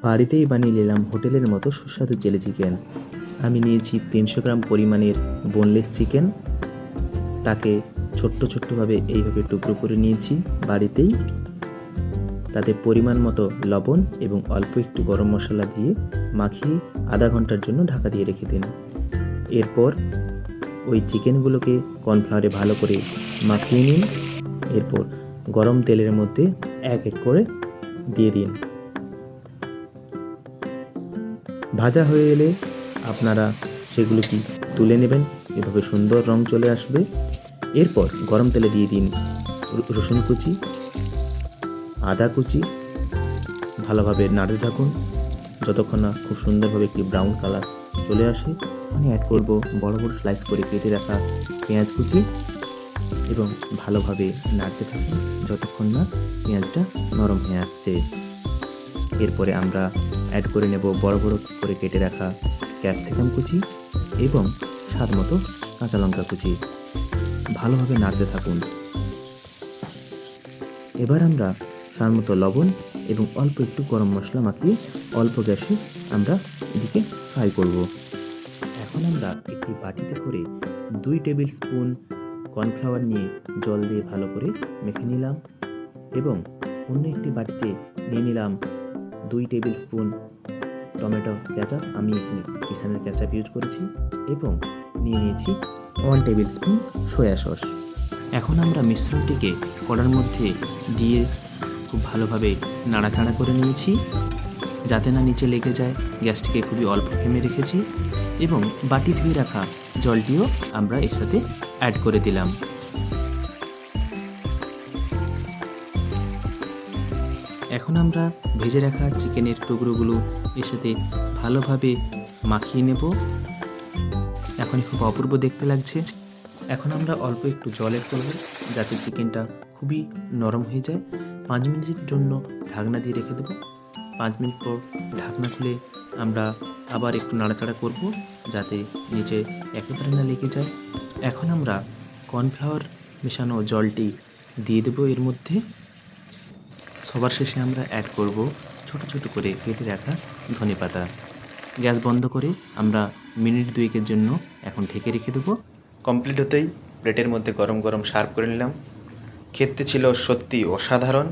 বাড়িতেই বানিয়ে নিলাম হোটেলের মতো সুস্বাদু চিলি চিকেন। আমি নিয়েছি 300 গ্রাম পরিমাণের বোনলেস চিকেন। তাকে ছোট্ট ছোট্টভাবে এইভাবে টুকরো করে নিয়েছি বাড়িতেই। তাতে পরিমাণ মতো লবণ এবং অল্প একটু গরম মশলা দিয়ে মাখিয়ে আধা ঘন্টার জন্য ঢাকা দিয়ে রেখে দিন। এরপর ওই চিকেনগুলোকে কর্নফ্লাওয়ারে ভালো করে মাখিয়ে নিন। এরপর গরম তেলের মধ্যে এক এক করে দিয়ে দিন। ভাজা হয়ে এলে আপনারা সেগুলোকে তুলে নেবেন। এভাবে সুন্দর রং চলে আসবে। এরপর গরম তেলে দিয়ে দিন রসুন কুচি, আদা কুচি, ভালোভাবে নাড়তে থাকুন যতক্ষণ না খুব সুন্দরভাবে একটি ব্রাউন কালার চলে আসে। আমি অ্যাড করব বড় বড় স্লাইস করে কেটে রাখা পেঁয়াজ কুচি এবং ভালোভাবে নাড়তে থাকুন যতক্ষণ না পেঁয়াজটা নরম হয়ে আসছে। এরপরে আমরা অ্যাড করে নেব বড় বড় করে কেটে রাখা ক্যাপসিকাম কুচি এবং স্বাদ মতো কাঁচা লঙ্কা কুচি। ভালোভাবে নাড়তে থাকুন। এবার আমরা স্বাদ মতো লবণ এবং অল্প একটু গরম মশলা মাখিয়ে অল্প গ্যাসে আমরা এদিকে ফ্রাই করব। এখন আমরা একটি বাটিতে করে 2 টেবিল স্পুন কর্নফ্লাওয়ার নিয়ে জল দিয়ে ভালো করে মেখে নিলাম এবং অন্য একটি বাটিতে নিয়ে নিলাম 2 টেবিল স্পুন টমেটো কেচাপ। আমি এখানে কিষানের কেচাপ ইউজ করেছি এবং নিয়ে নিয়েছি 1 টেবিল স্পুন সয়া সস। এখন আমরা মিশ্রণটিকে কড়ার মধ্যে দিয়ে খুব ভালোভাবে নাড়াচাড়া করে নিয়েছি যাতে না নিচে লেগে যায়। গ্যাসটিকে খুবই অল্প ফ্লেমে রেখেছি এবং বাটি ধুয়ে রাখা জলটিও আমরা এর সাথে অ্যাড করে দিলাম। এখন আমরা ভেজে রাখা চিকেনের টুকরোগুলো এর সাথে ভালোভাবে মাখিয়ে নেব। এখন খুব অপূর্ব দেখতে লাগছে। এখন আমরা অল্প একটু জল অ্যাড করব যাতে চিকেনটা খুবই নরম হয়ে যায়। 5 মিনিটের জন্য ঢাকনা দিয়ে রেখে দেবো। 5 মিনিট পর ঢাকনা খুলে আমরা আবার একটু নাড়াচাড়া করব যাতে নিচে একেবারে না লেগে যায়। এখন আমরা কর্নফ্লাওয়ার মেশানো জলটি দিয়ে দেবো এর মধ্যে। সবার শেষে আমরা অ্যাড করব ছোট ছোট করে কেটে রাখা ধনেপাতা। গ্যাস বন্ধ করে আমরা মিনিট 2 জন্য এখন ঢেকে রেখে দেবো। কমপ্লিট হতেই প্লেটের মধ্যে গরম গরম সার্ভ করে নিলাম। খেতে ছিল সত্যি অসাধারণ।